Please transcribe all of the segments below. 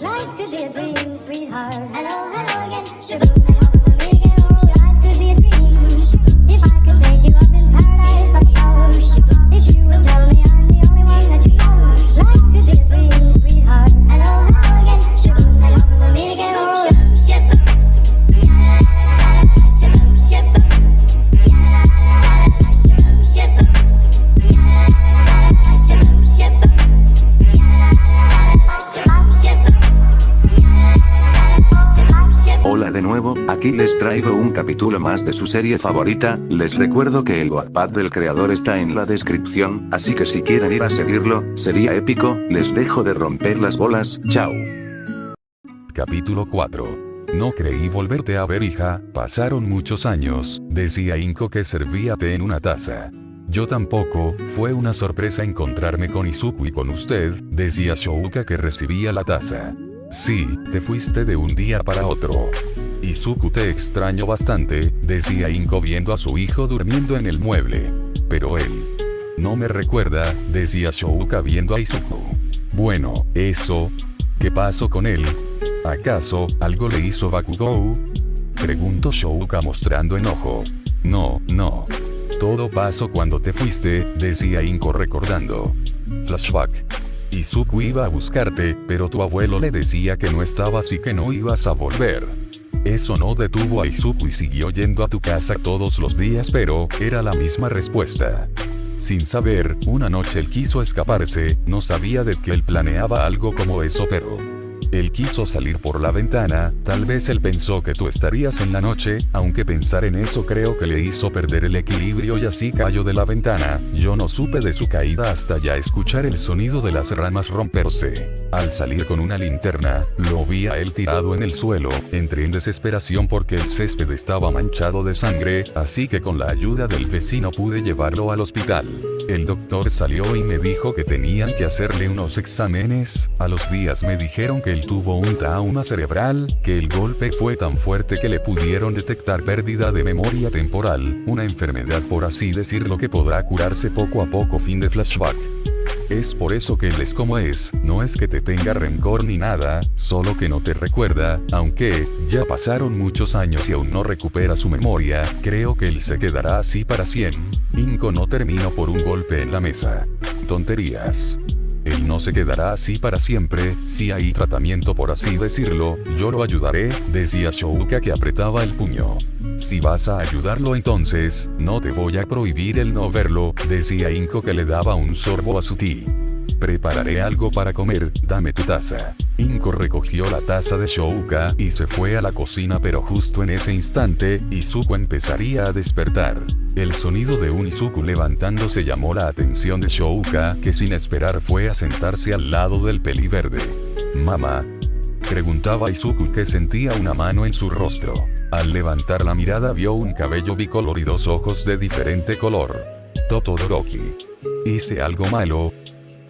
Life could be a dream, sweetheart. Hello, hello again. Shaboom, and hope we'll make it all. Life could be a dream. If I could take you up in paradise, I'd go. If you will tell me I'm the only one that you know. Life could be a dream, sweetheart. Hello, hello again. Shaboom, and hope we'll make it all. Hola de nuevo, aquí les traigo un capítulo más de su serie favorita. Les recuerdo que el Wattpad del creador está en la descripción, así que si quieren ir a seguirlo, sería épico. Les dejo de romper las bolas, chao. Capítulo 4. No creí volverte a ver, hija, pasaron muchos años, decía Inko que servía té en una taza. Yo tampoco, fue una sorpresa encontrarme con Izuku y con usted, decía Shouka que recibía la taza. Sí, te fuiste de un día para otro. Izuku, te extraño bastante, decía Inko viendo a su hijo durmiendo en el mueble. Pero él no me recuerda, decía Shouka viendo a Izuku. Bueno, eso. ¿Qué pasó con él? ¿Acaso algo le hizo Bakugou? Preguntó Shouka mostrando enojo. No. Todo pasó cuando te fuiste, decía Inko recordando. Flashback. Izuku iba a buscarte, pero tu abuelo le decía que no estabas y que no ibas a volver. Eso no detuvo a Izuku y siguió yendo a tu casa todos los días, pero era la misma respuesta. Sin saber, una noche él quiso escaparse, no sabía de que él planeaba algo como eso, pero él quiso salir por la ventana, tal vez él pensó que tú estarías en la noche, aunque pensar en eso creo que le hizo perder el equilibrio y así cayó de la ventana. Yo no supe de su caída hasta ya escuchar el sonido de las ramas romperse. Al salir con una linterna, lo vi a él tirado en el suelo, entré en desesperación porque el césped estaba manchado de sangre, así que con la ayuda del vecino pude llevarlo al hospital. El doctor salió y me dijo que tenían que hacerle unos exámenes. A los días me dijeron que él tuvo un trauma cerebral, que el golpe fue tan fuerte que le pudieron detectar pérdida de memoria temporal, una enfermedad por así decirlo que podrá curarse poco a poco. Fin de flashback. Es por eso que él es como es, no es que te tenga rencor ni nada, solo que no te recuerda, aunque ya pasaron muchos años y aún no recupera su memoria, creo que él se quedará así para siempre. Inko no terminó por un golpe en la mesa. Tonterías. Él no se quedará así para siempre, si hay tratamiento por así decirlo, yo lo ayudaré, decía Shouka que apretaba el puño. Si vas a ayudarlo entonces, no te voy a prohibir el no verlo, decía Inko que le daba un sorbo a su té. Prepararé algo para comer, dame tu taza. Inko recogió la taza de Shouka y se fue a la cocina, pero justo en ese instante, Izuku empezaría a despertar. El sonido de un Izuku levantándose llamó la atención de Shouka, que sin esperar fue a sentarse al lado del peliverde. «Mamá», preguntaba Izuku, que sentía una mano en su rostro. Al levantar la mirada vio un cabello bicolor y dos ojos de diferente color. «Todoroki. ¿Hice algo malo?»,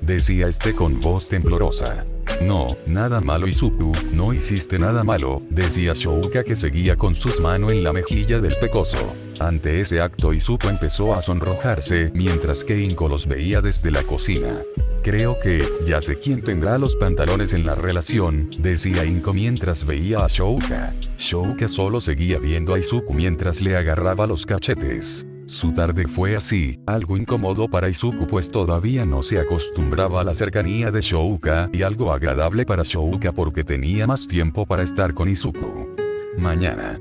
decía este con voz temblorosa. «No, nada malo, Izuku, no hiciste nada malo», decía Shouka, que seguía con sus manos en la mejilla del pecoso. Ante ese acto Izuku empezó a sonrojarse, mientras que Inko los veía desde la cocina. «Creo que ya sé quién tendrá los pantalones en la relación», decía Inko mientras veía a Shouka. Shouka solo seguía viendo a Izuku mientras le agarraba los cachetes. Su tarde fue así, algo incómodo para Izuku pues todavía no se acostumbraba a la cercanía de Shouka, y algo agradable para Shouka porque tenía más tiempo para estar con Izuku. Mañana.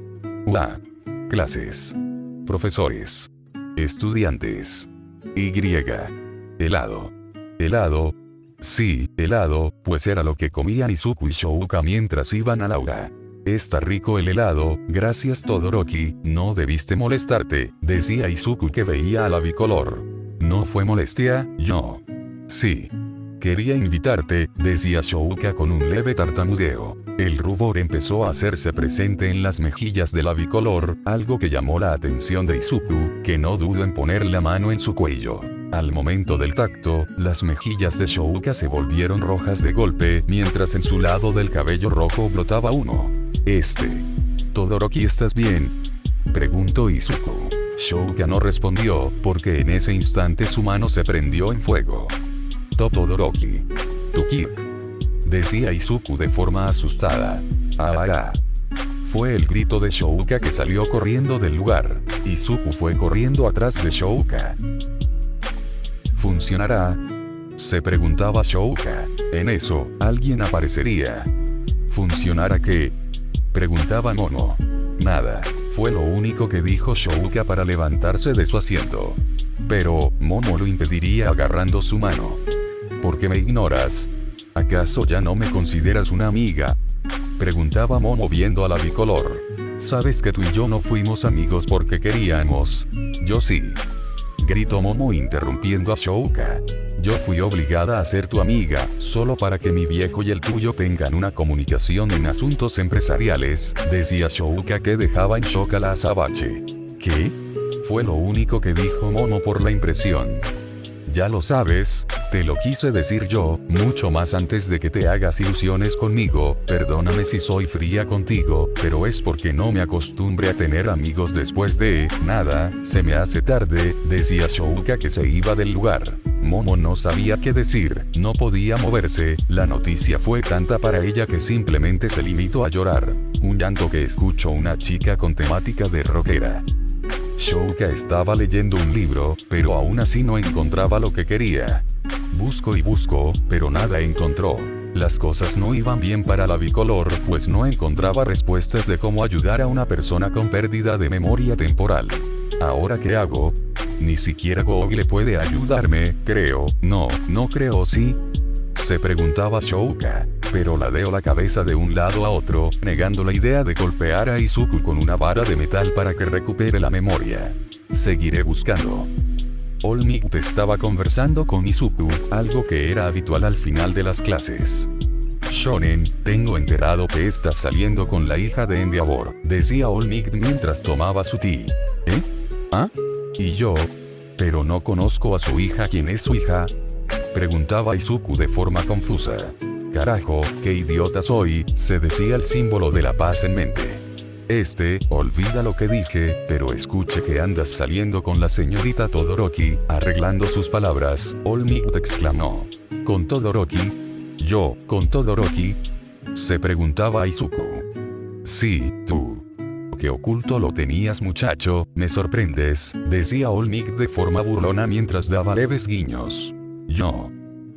Clases. Profesores. Estudiantes. Helado. ¿Helado? Sí, helado, pues era lo que comían Izuku y Shouka mientras iban al aula. «Está rico el helado, gracias Todoroki, no debiste molestarte», decía Izuku que veía a la bicolor. «¿No fue molestia, yo?» «Sí. Quería invitarte», decía Shouka con un leve tartamudeo. El rubor empezó a hacerse presente en las mejillas de la bicolor, algo que llamó la atención de Izuku, que no dudó en poner la mano en su cuello. Al momento del tacto, las mejillas de Shouka se volvieron rojas de golpe, mientras en su lado del cabello rojo brotaba uno. «Todoroki, ¿estás bien?», preguntó Izuku. Shouka no respondió, porque en ese instante su mano se prendió en fuego. «Todoroki. Tu kick», decía Izuku de forma asustada. ¡Ah! Fue el grito de Shouka que salió corriendo del lugar. Izuku fue corriendo atrás de Shouka. ¿Funcionará?, se preguntaba Shouka. En eso, alguien aparecería. ¿Funcionará qué?, preguntaba Momo. Nada, fue lo único que dijo Shouka para levantarse de su asiento. Pero, Momo lo impediría agarrando su mano. ¿Por qué me ignoras? ¿Acaso ya no me consideras una amiga?, preguntaba Momo viendo a la bicolor. Sabes que tú y yo no fuimos amigos porque queríamos. Yo sí, gritó Momo interrumpiendo a Shouka. Yo fui obligada a ser tu amiga, solo para que mi viejo y el tuyo tengan una comunicación en asuntos empresariales, decía Shouka, que dejaba en shock a la azabache. ¿Qué? Fue lo único que dijo Momo por la impresión. Ya lo sabes, te lo quise decir yo, mucho más antes de que te hagas ilusiones conmigo. Perdóname si soy fría contigo, pero es porque no me acostumbré a tener amigos después de nada. Se me hace tarde, decía Shouka, que se iba del lugar. Momo no sabía qué decir, no podía moverse. La noticia fue tanta para ella que simplemente se limitó a llorar. Un llanto que escuchó una chica con temática de rockera. Shouka estaba leyendo un libro, pero aún así no encontraba lo que quería. Buscó y buscó, pero nada encontró. Las cosas no iban bien para la bicolor, pues no encontraba respuestas de cómo ayudar a una persona con pérdida de memoria temporal. ¿Ahora qué hago? Ni siquiera Google puede ayudarme, creo. No creo, sí, se preguntaba Shouka, pero ladeó la cabeza de un lado a otro, negando la idea de golpear a Izuku con una vara de metal para que recupere la memoria. Seguiré buscando. All Might estaba conversando con Izuku, algo que era habitual al final de las clases. Shonen, tengo enterado que estás saliendo con la hija de Endeavor, decía All Might mientras tomaba su té. ¿Eh? ¿Ah? ¿Y yo? Pero no conozco a su hija. ¿Quién es su hija?, preguntaba Izuku de forma confusa. Carajo, qué idiota soy, se decía el símbolo de la paz en mente. Olvida lo que dije, pero escuche que andas saliendo con la señorita Todoroki, arreglando sus palabras, All Might exclamó. ¿Con Todoroki? ¿Yo, con Todoroki?, se preguntaba Izuku. Sí, tú. ¿Qué oculto lo tenías, muchacho? Me sorprendes, decía All Might de forma burlona mientras daba leves guiños. Yo.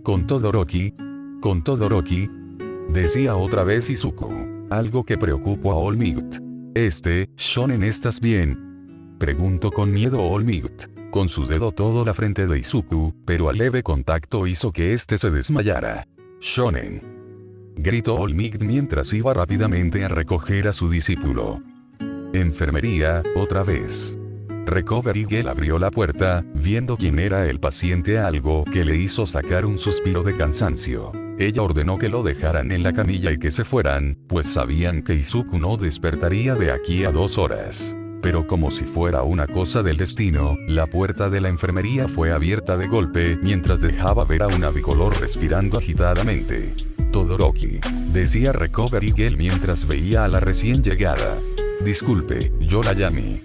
¿Con Todoroki? ¿Con Todoroki?, decía otra vez Izuku. Algo que preocupó a All Might. Shonen, ¿estás bien?, preguntó con miedo All Might. Con su dedo todo la frente de Izuku, pero al leve contacto hizo que se desmayara. Shonen, gritó All Might mientras iba rápidamente a recoger a su discípulo. Enfermería, otra vez. Recovery Girl abrió la puerta, viendo quién era el paciente, algo que le hizo sacar un suspiro de cansancio. Ella ordenó que lo dejaran en la camilla y que se fueran, pues sabían que Izuku no despertaría de aquí a 2 horas. Pero como si fuera una cosa del destino, la puerta de la enfermería fue abierta de golpe mientras dejaba ver a una bicolor respirando agitadamente. Todoroki, decía Recovery Girl mientras veía a la recién llegada. Disculpe, yo la llamé.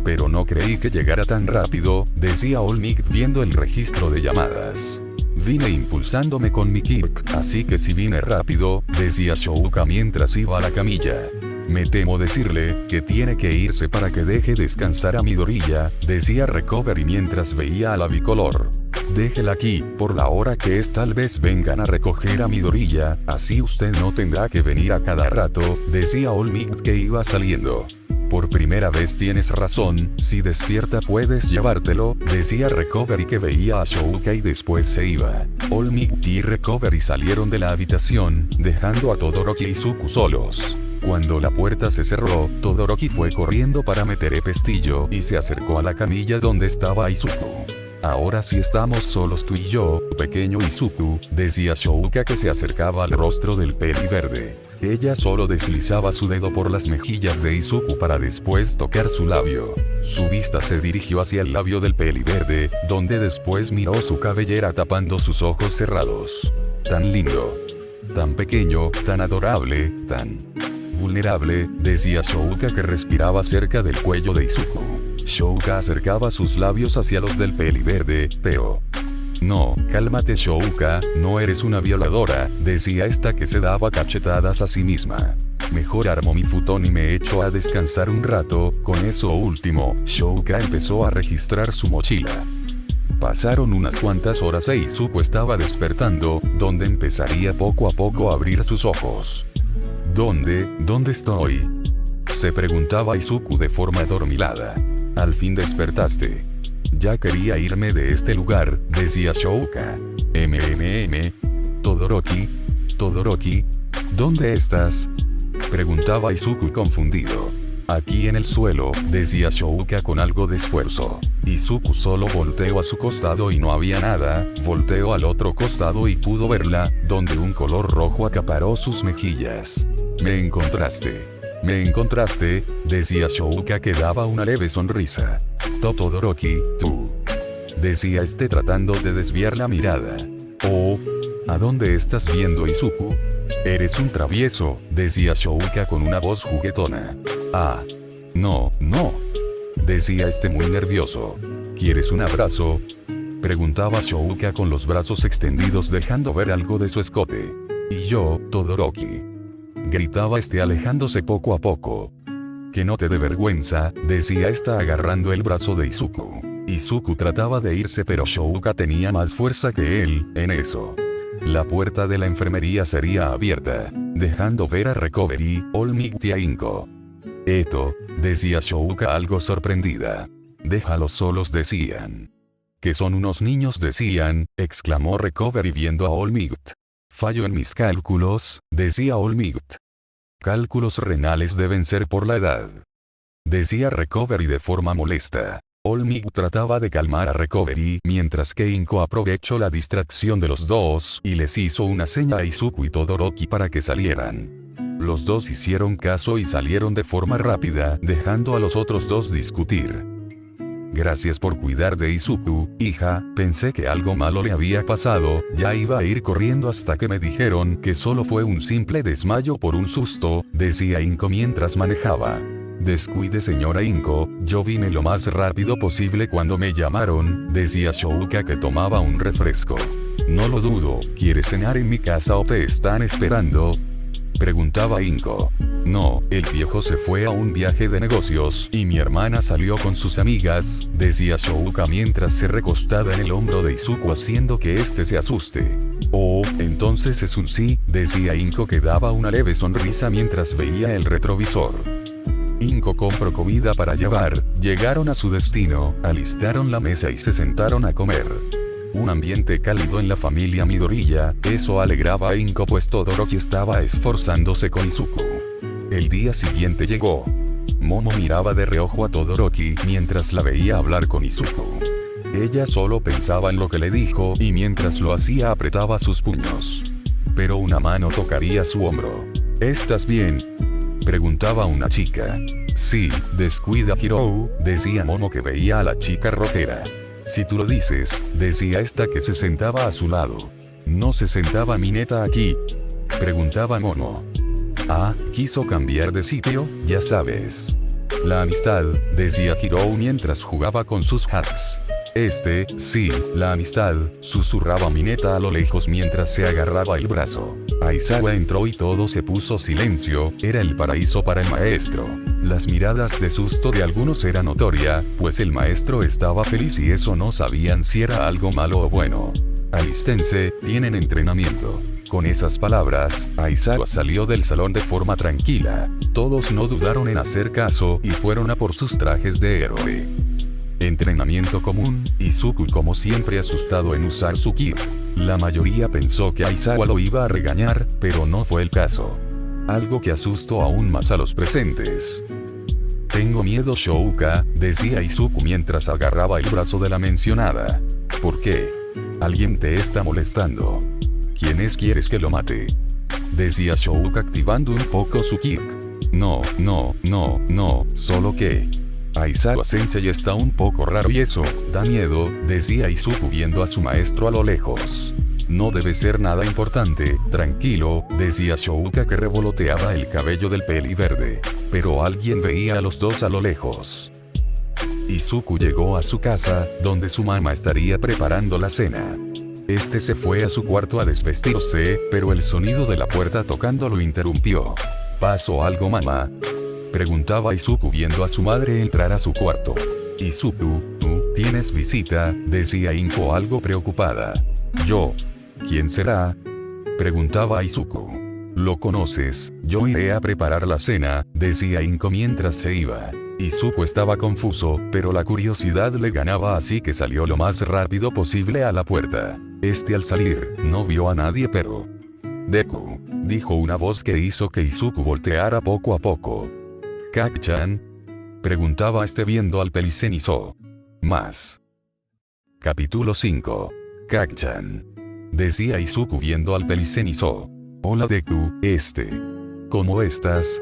Pero no creí que llegara tan rápido, decía All Might viendo el registro de llamadas. Vine impulsándome con mi Kirk, así que si vine rápido, decía Shouka mientras iba a la camilla. Me temo decirle que tiene que irse para que deje descansar a Midoriya, decía Recovery mientras veía a la bicolor. Déjela aquí, por la hora que es, tal vez vengan a recoger a Midoriya, así usted no tendrá que venir a cada rato, decía All Might que iba saliendo. Por primera vez tienes razón, si despierta puedes llevártelo, decía Recovery que veía a Shouka y después se iba. All Might y Recovery salieron de la habitación, dejando a Todoroki y Izuku solos. Cuando la puerta se cerró, Todoroki fue corriendo para meter el pestillo y se acercó a la camilla donde estaba Izuku. Ahora sí estamos solos tú y yo, pequeño Izuku, decía Shouka que se acercaba al rostro del peliverde. Ella solo deslizaba su dedo por las mejillas de Izuku para después tocar su labio. Su vista se dirigió hacia el labio del peliverde, donde después miró su cabellera tapando sus ojos cerrados. Tan lindo. Tan pequeño, tan adorable, tan vulnerable, decía Shouka que respiraba cerca del cuello de Izuku. Shouka acercaba sus labios hacia los del peliverde, pero No, cálmate Shouka, no eres una violadora, decía esta que se daba cachetadas a sí misma. Mejor armo mi futón y me echo a descansar un rato, con eso último, Shouka empezó a registrar su mochila. Pasaron unas cuantas horas e Izuku estaba despertando, donde empezaría poco a poco a abrir sus ojos. ¿Dónde estoy?, se preguntaba Izuku de forma adormilada. Al fin despertaste. Ya quería irme de este lugar, decía Shouka. Todoroki, ¿dónde estás?, preguntaba Izuku confundido. Aquí en el suelo, decía Shouka con algo de esfuerzo. Izuku solo volteó a su costado y no había nada, volteó al otro costado y pudo verla, donde un color rojo acaparó sus mejillas. Me encontraste, decía Shouka que daba una leve sonrisa. Todoroki, tú, decía este tratando de desviar la mirada. Oh, ¿a dónde estás viendo Izuku? Eres un travieso, decía Shouka con una voz juguetona. Ah, no, decía este muy nervioso. ¿Quieres un abrazo?, preguntaba Shouka con los brazos extendidos dejando ver algo de su escote. Y yo, Todoroki, gritaba este alejándose poco a poco. Que no te dé vergüenza, decía esta agarrando el brazo de Izuku. Izuku trataba de irse pero Shouka tenía más fuerza que él, en eso. La puerta de la enfermería sería abierta, dejando ver a Recovery, All Might y a Inko. Eto, decía Shouka algo sorprendida. Déjalos solos, decían. Que son unos niños, decían, exclamó Recovery viendo a All Might. Fallo en mis cálculos, decía All Might. Cálculos renales deben ser por la edad, decía Recovery de forma molesta. All Might trataba de calmar a Recovery mientras que Inko aprovechó la distracción de los dos y les hizo una seña a Izuku y Todoroki para que salieran. Los dos hicieron caso y salieron de forma rápida, dejando a los otros dos discutir. Gracias por cuidar de Izuku, hija, pensé que algo malo le había pasado, ya iba a ir corriendo hasta que me dijeron que solo fue un simple desmayo por un susto, decía Inko mientras manejaba. Descuide señora Inko, yo vine lo más rápido posible cuando me llamaron, decía Shouka que tomaba un refresco. No lo dudo, ¿quieres cenar en mi casa o te están esperando?, preguntaba Inko. No, el viejo se fue a un viaje de negocios y mi hermana salió con sus amigas, decía Shouka mientras se recostaba en el hombro de Izuku haciendo que este se asuste. Oh, entonces es un sí, decía Inko que daba una leve sonrisa mientras veía el retrovisor. Inko compró comida para llevar, llegaron a su destino, alistaron la mesa y se sentaron a comer. Un ambiente cálido en la familia Midoriya, eso alegraba a Inko pues Todoroki estaba esforzándose con Izuku. El día siguiente llegó. Momo miraba de reojo a Todoroki mientras la veía hablar con Izuku. Ella solo pensaba en lo que le dijo y mientras lo hacía apretaba sus puños. Pero una mano tocaría su hombro. ¿Estás bien?, preguntaba una chica. Sí, descuida Hirou, decía Momo que veía a la chica rojera. Si tú lo dices, decía esta que se sentaba a su lado. ¿No se sentaba Mineta aquí?, preguntaba Momo. Ah, quiso cambiar de sitio, ya sabes. La amistad, decía Hirou mientras jugaba con sus hats. Sí, la amistad, susurraba Mineta a lo lejos mientras se agarraba el brazo. Aizawa entró y todo se puso silencio, era el paraíso para el maestro. Las miradas de susto de algunos era notoria, pues el maestro estaba feliz y eso no sabían si era algo malo o bueno. Alístense, tienen entrenamiento. Con esas palabras, Aizawa salió del salón de forma tranquila. Todos no dudaron en hacer caso y fueron a por sus trajes de héroe. Entrenamiento común, Izuku como siempre asustado en usar su ki. La mayoría pensó que Aizawa lo iba a regañar, pero no fue el caso. Algo que asustó aún más a los presentes. Tengo miedo Shouka, decía Izuku mientras agarraba el brazo de la mencionada. ¿Por qué? Alguien te está molestando. ¿Quién es? ¿Quieres que lo mate?, decía Shouka activando un poco su ki. No, solo que... Aizawa-sensei está un poco raro y eso, da miedo, decía Izuku viendo a su maestro a lo lejos. No debe ser nada importante, tranquilo, decía Shouka que revoloteaba el cabello del peli verde. Pero alguien veía a los dos a lo lejos. Izuku llegó a su casa, donde su mamá estaría preparando la cena. Este se fue a su cuarto a desvestirse, pero el sonido de la puerta tocando lo interrumpió. ¿Pasó algo, mamá?, preguntaba Izuku viendo a su madre entrar a su cuarto. Izuku, ¿tú tienes visita?, decía Inko algo preocupada. ¿Yo? ¿Quién será?, preguntaba Izuku. ¿Lo conoces? Yo iré a preparar la cena, decía Inko mientras se iba. Izuku estaba confuso, pero la curiosidad le ganaba, así que salió lo más rápido posible a la puerta. Al salir, no vio a nadie, pero... Deku, dijo una voz que hizo que Izuku volteara poco a poco. ¿Kak-chan?, preguntaba viendo al Pelicenizo. Más. Capítulo 5. Kak-chan. Decía Izuku viendo al Pelicenizo. Hola Deku, ¿cómo estás?,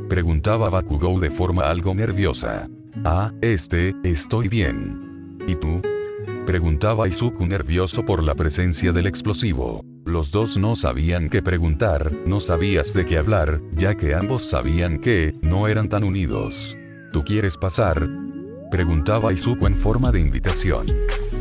preguntaba Bakugou de forma algo nerviosa. Ah, estoy bien. ¿Y tú?, preguntaba Izuku nervioso por la presencia del explosivo. Los dos no sabían qué preguntar, no sabías de qué hablar, ya que ambos sabían que no eran tan unidos. ¿Tú quieres pasar?, preguntaba Izuku en forma de invitación.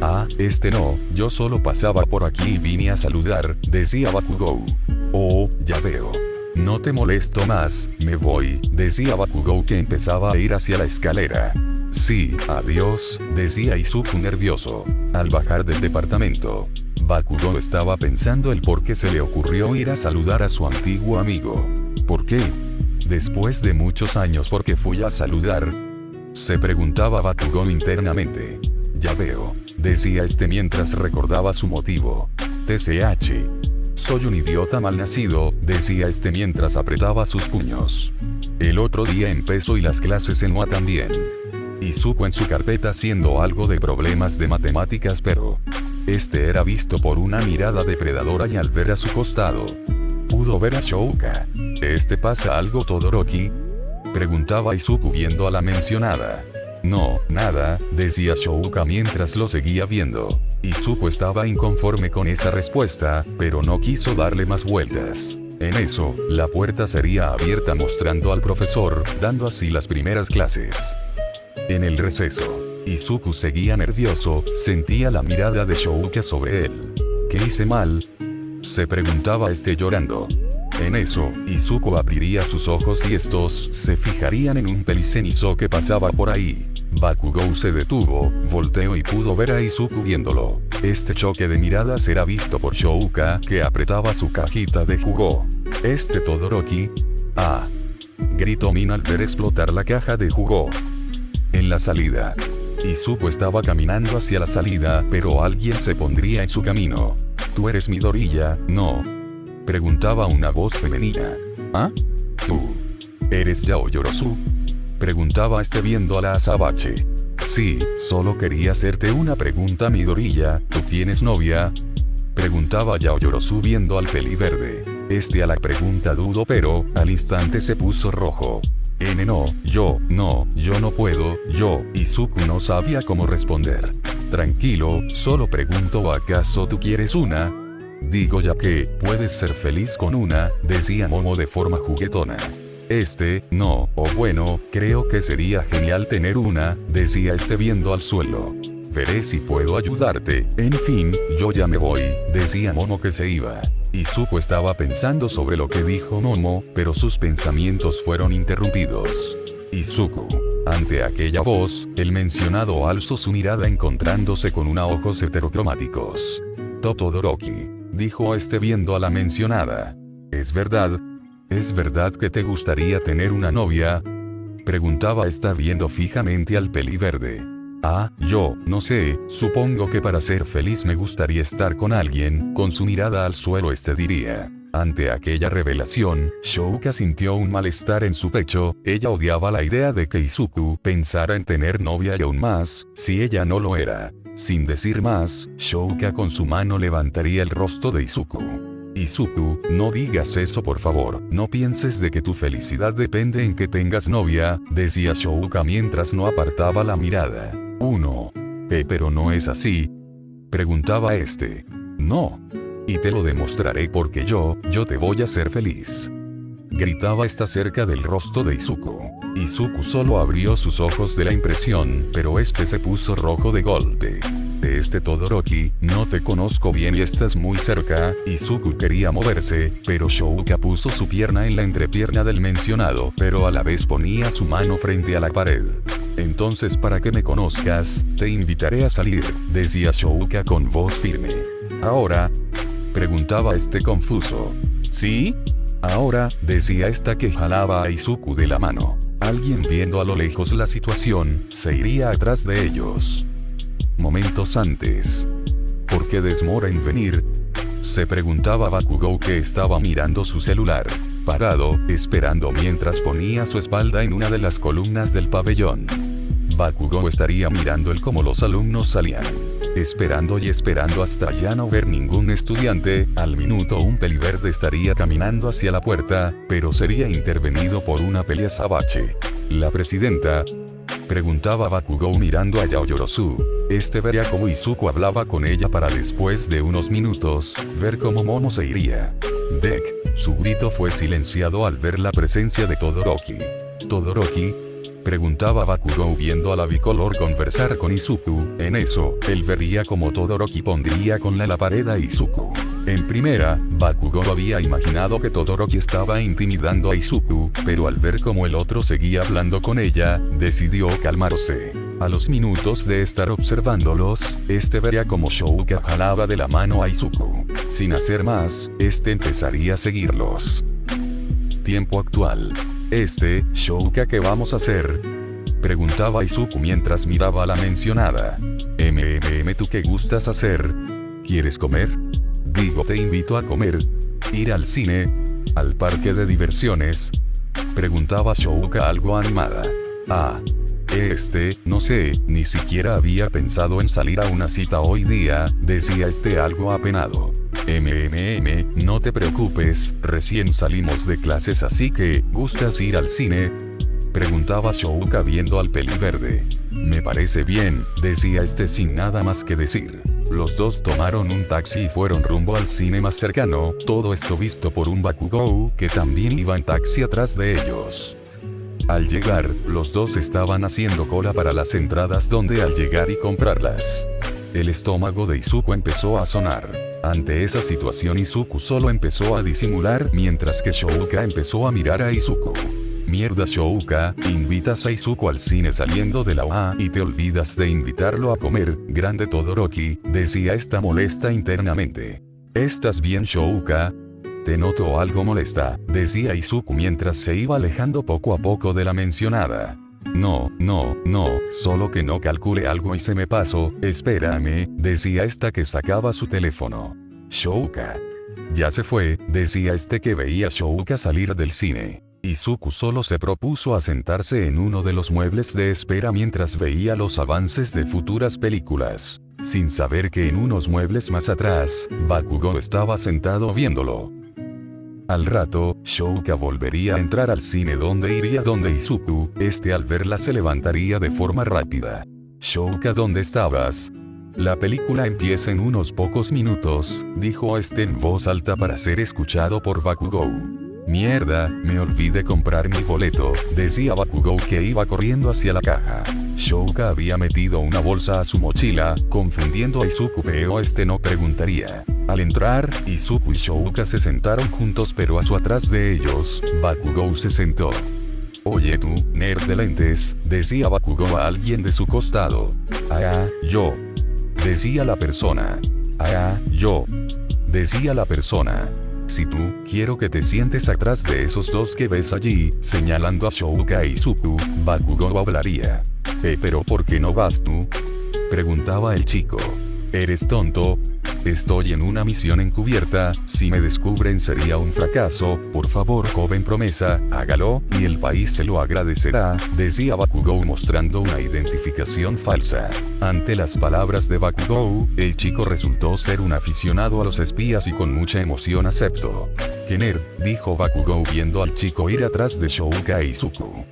Ah, no, yo solo pasaba por aquí y vine a saludar, decía Bakugou. Oh, ya veo. No te molesto más, me voy, decía Bakugou que empezaba a ir hacia la escalera. Sí, adiós, decía Izuku nervioso. Al bajar del departamento, Bakugou estaba pensando el por qué se le ocurrió ir a saludar a su antiguo amigo. ¿Por qué? Después de muchos años, ¿por qué fui a saludar?, se preguntaba Bakugou internamente. Ya veo, decía mientras recordaba su motivo. TCH. Soy un idiota malnacido, decía mientras apretaba sus puños. El otro día empezó y las clases en UA también. Izuku en su carpeta haciendo algo de problemas de matemáticas, pero... era visto por una mirada depredadora y al ver a su costado, pudo ver a Shouka. ¿Pasa algo, Todoroki?, preguntaba Izuku viendo a la mencionada. No, nada, decía Shouka mientras lo seguía viendo. Izuku estaba inconforme con esa respuesta, pero no quiso darle más vueltas. En eso, la puerta sería abierta mostrando al profesor, dando así las primeras clases. En el receso, Izuku seguía nervioso, sentía la mirada de Shouka sobre él. ¿Qué hice mal?, se preguntaba llorando. En eso, Izuku abriría sus ojos y estos se fijarían en un Pelicenizo que pasaba por ahí. Bakugou se detuvo, volteó y pudo ver a Izuku viéndolo. Choque de miradas era visto por Shouka, que apretaba su cajita de jugo. Todoroki. Ah, gritó Min al ver explotar la caja de jugo. En la salida, Izuku estaba caminando hacia la salida, pero alguien se pondría en su camino. ¿Tú eres Midoriya, no?, preguntaba una voz femenina. ¿Ah? ¿Tú eres Yaoyorozu?, preguntaba viendo a la Azabache. Sí, solo quería hacerte una pregunta, Midoriya, ¿tú tienes novia?, preguntaba Yaoyorozu viendo al Peliverde. A la pregunta dudó, pero al instante se puso rojo. No, yo no puedo, Izuku no sabía cómo responder. Tranquilo, solo pregunto, ¿acaso tú quieres una? Digo ya que, puedes ser feliz con una, decía Momo de forma juguetona. No, o bueno, creo que sería genial tener una, decía viendo al suelo. Veré si puedo ayudarte, en fin, yo ya me voy, decía Momo que se iba. Izuku estaba pensando sobre lo que dijo Momo, pero sus pensamientos fueron interrumpidos. Izuku. Ante aquella voz, el mencionado alzó su mirada encontrándose con unos ojos heterocromáticos. Todoroki, dijo viendo a la mencionada. ¿Es verdad que te gustaría tener una novia?, preguntaba viendo fijamente al Peliverde. Ah, yo no sé, supongo que para ser feliz me gustaría estar con alguien, con su mirada al suelo diría. Ante aquella revelación, Shouka sintió un malestar en su pecho, ella odiaba la idea de que Izuku pensara en tener novia y aún más, si ella no lo era. Sin decir más, Shouka con su mano levantaría el rostro de Izuku. Izuku, no digas eso por favor, no pienses de que tu felicidad depende en que tengas novia, decía Shouka mientras no apartaba la mirada. Pero no es así, preguntaba No. Y te lo demostraré porque yo te voy a hacer feliz. Gritaba esta cerca del rostro de Izuku. Izuku solo abrió sus ojos de la impresión, pero este se puso rojo de golpe. Todoroki, no te conozco bien y estás muy cerca. Izuku quería moverse, pero Shouka puso su pierna en la entrepierna del mencionado, pero a la vez ponía su mano frente a la pared. Entonces, para que me conozcas, te invitaré a salir, decía Shouka con voz firme. ¿Ahora? Preguntaba confuso. ¿Sí? Ahora, decía esta que jalaba a Izuku de la mano. Alguien viendo a lo lejos la situación, se iría atrás de ellos. Momentos antes. ¿Por qué demora en venir? Se preguntaba Bakugou, que estaba mirando su celular, parado, esperando mientras ponía su espalda en una de las columnas del pabellón. Bakugou estaría mirando cómo los alumnos salían. Esperando y esperando hasta ya no ver ningún estudiante. Al minuto un peliverde estaría caminando hacia la puerta, pero sería intervenido por una pelea sabache. ¿La presidenta? Preguntaba Bakugou mirando a Yaoyorozu. Vería cómo Izuku hablaba con ella para después de unos minutos, ver cómo Momo se iría. Dek. Su grito fue silenciado al ver la presencia de Todoroki. ¿Todoroki? Preguntaba Bakugou viendo a la bicolor conversar con Izuku. En eso, él vería como Todoroki pondría con la pared a Izuku. En primera, Bakugou había imaginado que Todoroki estaba intimidando a Izuku, pero al ver cómo el otro seguía hablando con ella, decidió calmarse. A los minutos de estar observándolos, vería como Shouka jalaba de la mano a Izuku. Sin hacer más, empezaría a seguirlos. Tiempo actual. Shouka, ¿qué vamos a hacer? Preguntaba Izuku mientras miraba a la mencionada. ¿Tú qué gustas hacer? ¿Quieres comer? Digo, te invito a comer. ¿Ir al cine? ¿Al parque de diversiones? Preguntaba Shouka algo animada. No sé, ni siquiera había pensado en salir a una cita hoy día, decía algo apenado. No te preocupes, recién salimos de clases, así que, ¿gustas ir al cine? Preguntaba Shouka viendo al peliverde. Me parece bien, decía sin nada más que decir. Los dos tomaron un taxi y fueron rumbo al cine más cercano, todo esto visto por un Bakugou, que también iba en taxi atrás de ellos. Al llegar, los dos estaban haciendo cola para las entradas, donde al llegar y comprarlas, el estómago de Izuku empezó a sonar. Ante esa situación, Izuku solo empezó a disimular, mientras que Shouka empezó a mirar a Izuku. Mierda, Shouka, invitas a Izuku al cine saliendo de la UA y te olvidas de invitarlo a comer. Grande Todoroki, decía molesta internamente. ¿Estás bien, Shouka? Te noto algo molesta, decía Izuku mientras se iba alejando poco a poco de la mencionada. No, solo que no calculé algo y se me pasó, espérame, decía que sacaba su teléfono. Shouka. Ya se fue, decía que veía a Shouka salir del cine. Izuku solo se propuso a sentarse en uno de los muebles de espera mientras veía los avances de futuras películas, sin saber que en unos muebles más atrás, Bakugou estaba sentado viéndolo. Al rato, Shouka volvería a entrar al cine, donde iría donde Izuku. Al verla se levantaría de forma rápida. Shouka, ¿dónde estabas? La película empieza en unos pocos minutos, dijo en voz alta para ser escuchado por Bakugou. Mierda, me olvidé comprar mi boleto, decía Bakugou, que iba corriendo hacia la caja. Shouka había metido una bolsa a su mochila, confundiendo a Izuku, pero no preguntaría. Al entrar, Izuku y Shouka se sentaron juntos, pero a su atrás de ellos, Bakugou se sentó. Oye tú, nerd de lentes, decía Bakugou a alguien de su costado. Yo. Decía la persona. Yo. Decía la persona. Si tú, quiero que te sientes atrás de esos dos que ves allí, señalando a Shouka e Izuku, Bakugou hablaría. ¿Pero por qué no vas tú? Preguntaba el chico. ¿Eres tonto? Estoy en una misión encubierta, si me descubren sería un fracaso, por favor joven promesa, hágalo, y el país se lo agradecerá, decía Bakugou mostrando una identificación falsa. Ante las palabras de Bakugou, el chico resultó ser un aficionado a los espías y con mucha emoción aceptó. ¡Qué nerd!, dijo Bakugou viendo al chico ir atrás de Shouka e Izuku.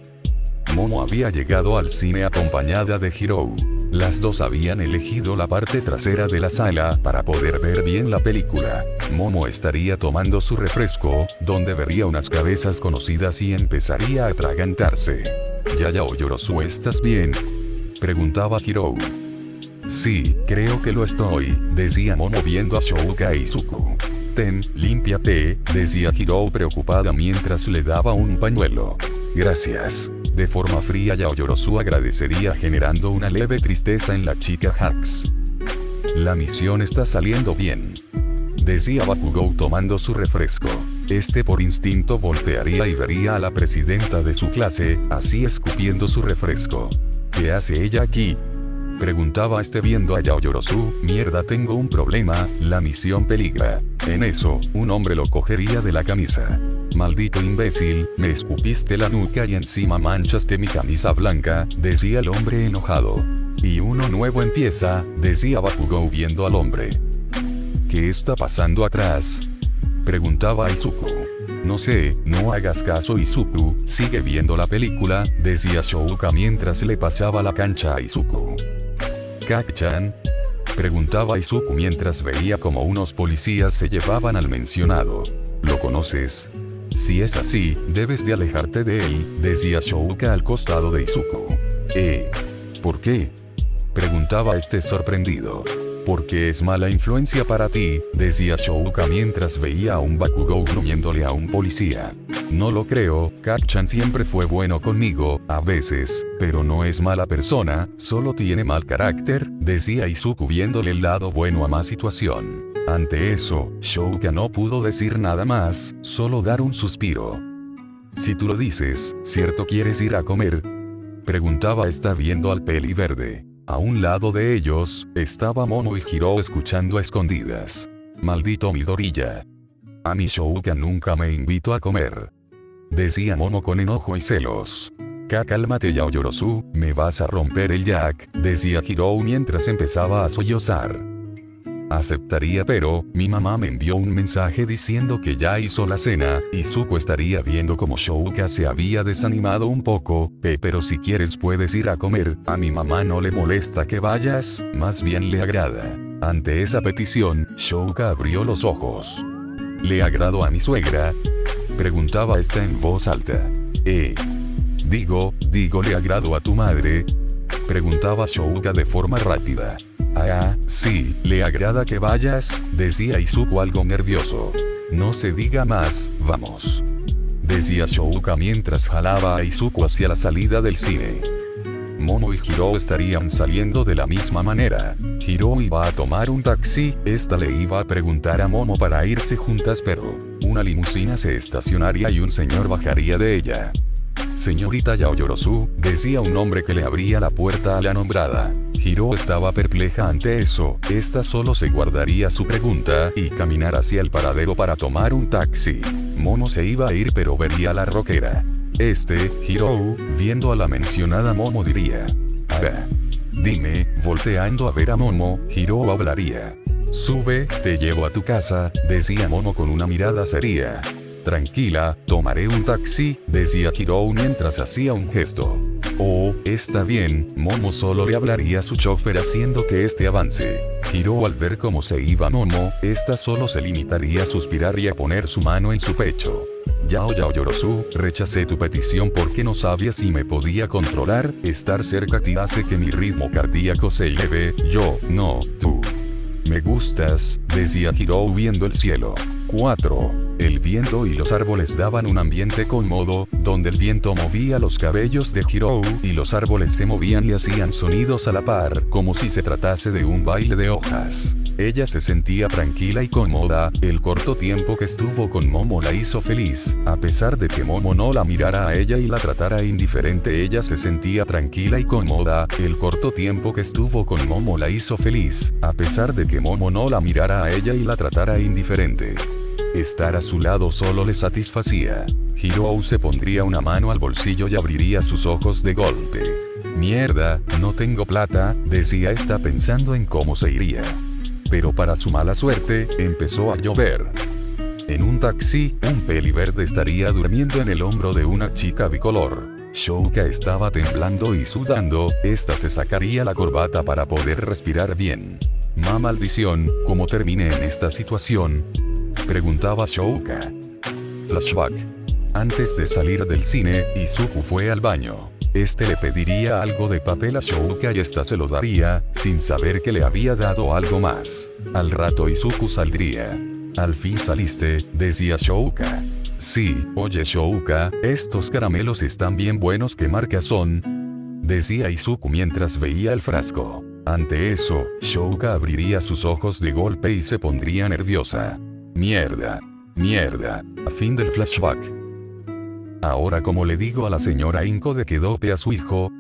Momo había llegado al cine acompañada de Hirou. Las dos habían elegido la parte trasera de la sala para poder ver bien la película. Momo estaría tomando su refresco, donde vería unas cabezas conocidas y empezaría a atragantarse. Yayao Yorosu, ¿estás bien?, preguntaba Hirou. Sí, creo que lo estoy, decía Momo viendo a Shouka e Izuku. Ten, límpiate, decía Hirou preocupada mientras le daba un pañuelo. Gracias. De forma fría Yayao Yorosu agradecería, generando una leve tristeza en la chica Hax. La misión está saliendo bien, decía Bakugou tomando su refresco. Este por instinto voltearía y vería a la presidenta de su clase, así escupiendo su refresco. ¿Qué hace ella aquí?, preguntaba viendo a Yayao Yorosu. Mierda, tengo un problema, la misión peligra. En eso, un hombre lo cogería de la camisa. Maldito imbécil, me escupiste la nuca y encima manchaste mi camisa blanca, decía el hombre enojado. Y uno nuevo empieza, decía Bakugou viendo al hombre. ¿Qué está pasando atrás?, preguntaba Izuku. No sé, no hagas caso Izuku, sigue viendo la película, decía Shouka mientras le pasaba la cancha a Izuku. ¿Kak-chan?, preguntaba Izuku mientras veía como unos policías se llevaban al mencionado. ¿Lo conoces? Si es así, debes de alejarte de él, decía Shouka al costado de Izuku. ¿Por qué?, preguntaba sorprendido. Porque es mala influencia para ti, decía Shouka mientras veía a un Bakugou gruñéndole a un policía. No lo creo, Kak-chan siempre fue bueno conmigo, a veces, pero no es mala persona, solo tiene mal carácter, decía Izuku viéndole el lado bueno a más situación. Ante eso, Shouka no pudo decir nada más, solo dar un suspiro. Si tú lo dices, ¿cierto quieres ir a comer?, preguntaba viendo al peli verde. A un lado de ellos, estaba Momo y Hirou escuchando a escondidas. Maldito Midoriya. A mi Shouka nunca me invitó a comer, decía Momo con enojo y celos. Cálmate Yayao Yorosu, me vas a romper el jack, decía Hirou mientras empezaba a sollozar. Aceptaría, pero mi mamá me envió un mensaje diciendo que ya hizo la cena. Izuku estaría viendo como Shouka se había desanimado un poco. Pero si quieres puedes ir a comer, a mi mamá no le molesta que vayas, más bien le agrada. Ante esa petición, Shouka abrió los ojos. ¿Le agrado a mi suegra?, preguntaba en voz alta. Digo, ¿le agrado a tu madre?, preguntaba Shouka de forma rápida. Sí, le agrada que vayas, decía Izuku algo nervioso. No se diga más, vamos, decía Shouka mientras jalaba a Izuku hacia la salida del cine. Momo y Hirou estarían saliendo de la misma manera. Hirou iba a tomar un taxi, le iba a preguntar a Momo para irse juntas, pero una limusina se estacionaría y un señor bajaría de ella. Señorita Yayao Yorosu, decía un hombre que le abría la puerta a la nombrada. Hirou estaba perpleja ante eso, solo se guardaría su pregunta y caminar hacia el paradero para tomar un taxi. Momo se iba a ir pero vería a la rockera. Hirou, viendo a la mencionada Momo diría. Dime, volteando a ver a Momo, Hirou hablaría. Sube, te llevo a tu casa, decía Momo con una mirada seria. Tranquila, tomaré un taxi, decía Hirou mientras hacía un gesto. Está bien, Momo solo le hablaría a su chofer haciendo que avance. Hirou al ver cómo se iba Momo, solo se limitaría a suspirar y a poner su mano en su pecho. Yayao Yorosu, rechacé tu petición porque no sabía si me podía controlar, estar cerca ti hace que mi ritmo cardíaco se eleve, yo, no, tú. Me gustas, decía Hirou viendo el cielo. 4. El viento y los árboles daban un ambiente cómodo, donde el viento movía los cabellos de Hirou y los árboles se movían y hacían sonidos a la par, como si se tratase de un baile de hojas. Ella se sentía tranquila y cómoda, el corto tiempo que estuvo con Momo la hizo feliz, a pesar de que Momo no la mirara a ella y la tratara indiferente. Ella se sentía tranquila y cómoda, el corto tiempo que estuvo con Momo la hizo feliz, a pesar de que Momo no la mirara a ella y la tratara indiferente. Estar a su lado solo le satisfacía. Hirou se pondría una mano al bolsillo y abriría sus ojos de golpe. Mierda, no tengo plata, decía pensando en cómo se iría. Pero para su mala suerte, empezó a llover. En un taxi, un peli verde estaría durmiendo en el hombro de una chica bicolor. Shouka estaba temblando y sudando, esta se sacaría la corbata para poder respirar bien. ¡Ma maldición! ¿Cómo terminé en esta situación?, preguntaba Shouka. Flashback. Antes de salir del cine, Izuku fue al baño. Este le pediría algo de papel a Shouka y esta se lo daría, sin saber que le había dado algo más. Al rato Izuku saldría. Al fin saliste, decía Shouka. Sí, oye Shouka, estos caramelos están bien buenos. ¿Qué marca son?, decía Izuku mientras veía el frasco. Ante eso, Shouka abriría sus ojos de golpe y se pondría nerviosa. Mierda. Mierda. A fin del flashback. Ahora, ¿cómo le digo a la señora Inko de que dope a su hijo?,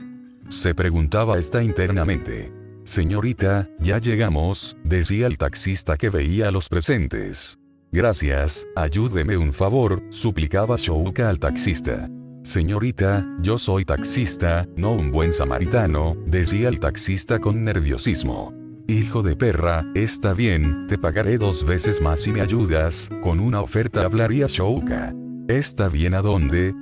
se preguntaba esta internamente. Señorita, ya llegamos, decía el taxista que veía a los presentes. Gracias, ayúdeme un favor, suplicaba Shouka al taxista. Señorita, yo soy taxista, no un buen samaritano, decía el taxista con nerviosismo. Hijo de perra, está bien, te pagaré 2 veces más si me ayudas, con una oferta hablaría Shouka. ¿Está bien a dónde?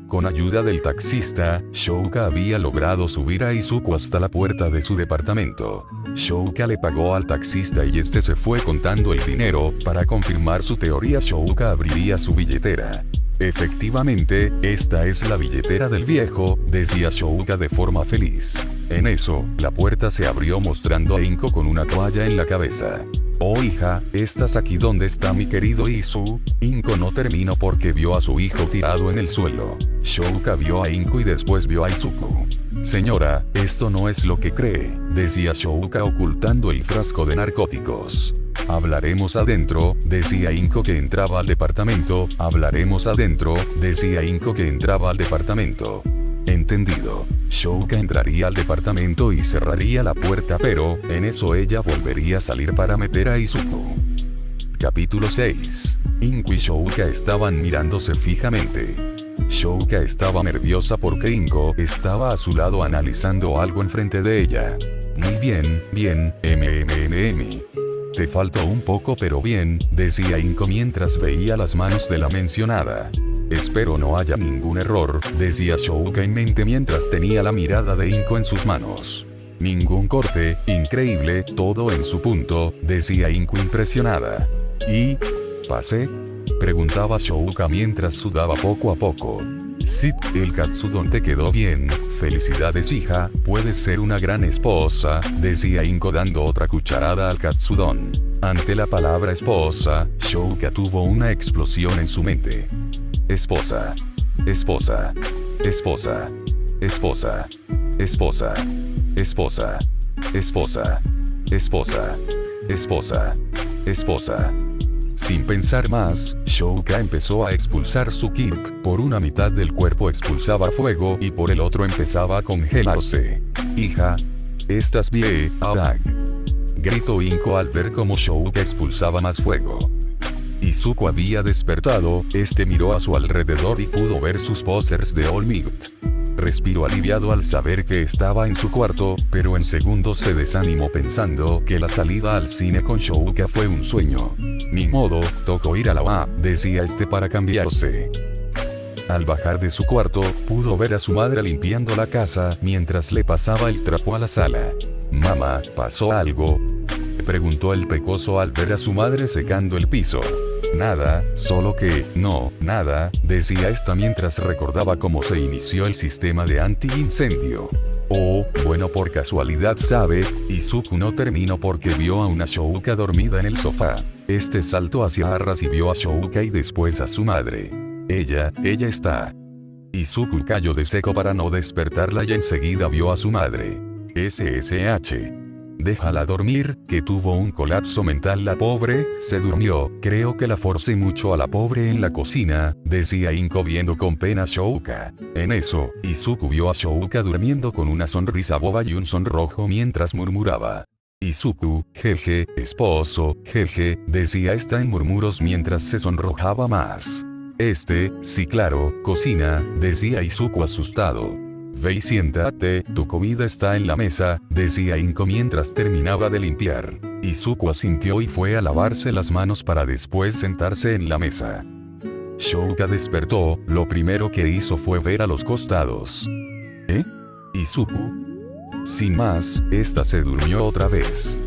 Con ayuda del taxista, Shouka había logrado subir a Izuku hasta la puerta de su departamento. Shouka le pagó al taxista y este se fue contando el dinero. Para confirmar su teoría, Shouka abriría su billetera. Efectivamente, esta es la billetera del viejo, decía Shouka de forma feliz. En eso, la puerta se abrió mostrando a Inko con una toalla en la cabeza. Oh hija, ¿estás aquí? ¿Dónde está mi querido Izu? Inko no terminó porque vio a su hijo tirado en el suelo. Shouka vio a Inko y después vio a Izuku. Señora, esto no es lo que cree, decía Shouka ocultando el frasco de narcóticos. Hablaremos adentro, decía Inko que entraba al departamento. Hablaremos adentro, decía Inko que entraba al departamento. Entendido. Shouka entraría al departamento y cerraría la puerta, pero, en eso ella volvería a salir para meter a Izuku. Capítulo 6. Inko y Shouka estaban mirándose fijamente. Shouka estaba nerviosa porque Inko estaba a su lado analizando algo enfrente de ella. Muy bien, bien, Te faltó un poco pero bien, decía Inko mientras veía las manos de la mencionada. Espero no haya ningún error, decía Shouka en mente mientras tenía la mirada de Inko en sus manos. Ningún corte, increíble, todo en su punto, decía Inko impresionada. ¿Y? ¿Pasé?, preguntaba Shouka mientras sudaba poco a poco. Sí, el katsudon te quedó bien, felicidades hija, puedes ser una gran esposa, decía Inko dando otra cucharada al katsudon. Ante la palabra esposa, Shouka tuvo una explosión en su mente. Esposa. Esposa. Esposa. Esposa. Esposa. Esposa. Esposa. Esposa. Esposa. Esposa. Sin pensar más, Shouka empezó a expulsar su kirk. Por una mitad del cuerpo expulsaba fuego y por el otro empezaba a congelarse. Hija. ¿Estás bien? Adag. Gritó Inko al ver cómo Shouka expulsaba más fuego. Izuku había despertado, este miró a su alrededor y pudo ver sus pósters de All Might. Respiró aliviado al saber que estaba en su cuarto, pero en segundos se desanimó pensando que la salida al cine con Shouka fue un sueño. Ni modo, tocó ir a la UA, decía este para cambiarse. Al bajar de su cuarto, pudo ver a su madre limpiando la casa mientras le pasaba el trapo a la sala. Mamá, ¿pasó algo?, preguntó el pecoso al ver a su madre secando el piso. Nada, solo que, no, nada, decía esta mientras recordaba cómo se inició el sistema de anti-incendio. Oh, bueno, por casualidad sabe, Izuku no terminó porque vio a una Shouka dormida en el sofá. Este saltó hacia Arras y vio a Shouka y después a su madre. Ella está. Izuku cayó de seco para no despertarla y enseguida vio a su madre. SSH. Déjala dormir, que tuvo un colapso mental la pobre, se durmió, creo que la forcé mucho a la pobre en la cocina, decía Inko viendo con pena a Shouka. En eso, Izuku vio a Shouka durmiendo con una sonrisa boba y un sonrojo mientras murmuraba. Izuku, jeje, esposo, jeje, decía esta en murmuros mientras se sonrojaba más. Sí claro, cocina, decía Izuku asustado. Ve y siéntate, tu comida está en la mesa, decía Inko mientras terminaba de limpiar. Izuku asintió y fue a lavarse las manos para después sentarse en la mesa. Shouka despertó, lo primero que hizo fue ver a los costados. ¿Eh? ¿Izuku? Sin más, esta se durmió otra vez.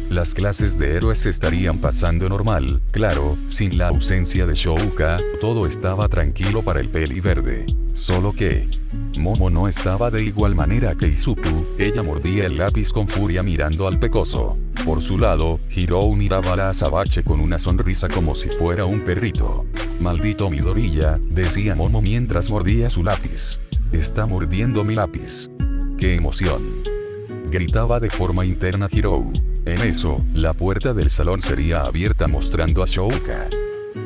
Las clases de héroes estarían pasando normal, claro, sin la ausencia de Shouka, todo estaba tranquilo para el peli verde. Solo que Momo no estaba de igual manera que Izuku, ella mordía el lápiz con furia mirando al pecoso. Por su lado, Hirou miraba a la Azabache con una sonrisa como si fuera un perrito. Maldito Midoriya, decía Momo mientras mordía su lápiz. Está mordiendo mi lápiz. ¡Qué emoción!, gritaba de forma interna Hirou. En eso, la puerta del salón sería abierta mostrando a Shouka.